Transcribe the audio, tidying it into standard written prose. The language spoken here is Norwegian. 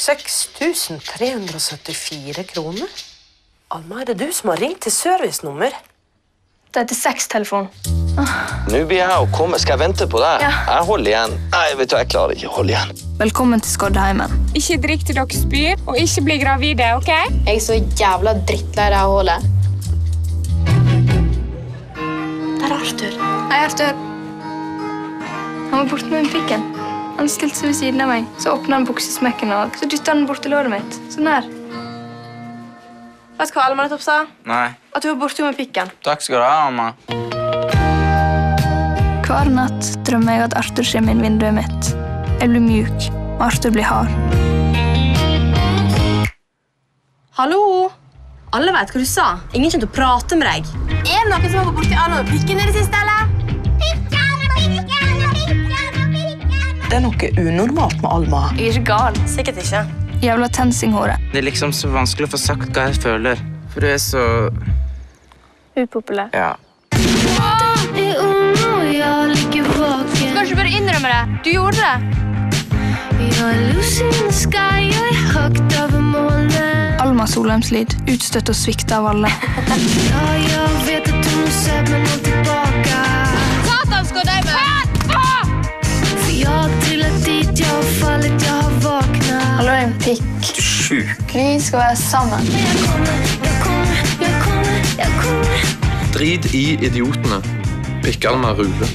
6374 kroner. Alma, er det du som har ringt til servicenummer? Det er til sextelefon. Nå blir jeg å komme. Skal jeg vente på deg? Ja. Jeg holder igjen. Nei, vet du, jeg klarer ikke å holde igjen. Velkommen til Skoddheimen. Ikke drikk til dere spyr, og ikke bli gravide, ok? Jeg er så jævla drittlei det her hullet. Der er Arthur. Hei, Arthur. Han var borte med pikken. Han stilte seg ved siden av meg. Så åpnet han buksesmekken, og så dyttet han bort til låret mitt. Sånn her. Vet du hva Alma nettopp sa? Nei. At du var borte med pikken. Takk skal du ha, Alma. Hver natt drømmer jeg at Arthur kommer inn vinduet mitt. Jeg blir mjuk, og Arthur blir hard. Hallo? Alle vet hva du sa. Ingen kommer til å prate med deg. Er det noen som har gått bort til Alma med pikken i det siste, eller? Det er noe unormalt med Alma. Jeg er ikke gal. Sikkert ikke. Jævla tensinghåre. Det er liksom så vanskelig å få sagt hva jeg føler. For du er så... Upopulær. Ja. Skal ikke bare innrømme det? Du gjorde det. Alma Solheimslid, utstøtt og sviktet av alle. Satan, Skoddheimen! Hallo, en pikk. Du er sjuk. Vi skal være sammen. Drit i idiotene. Pikk Alma Rule.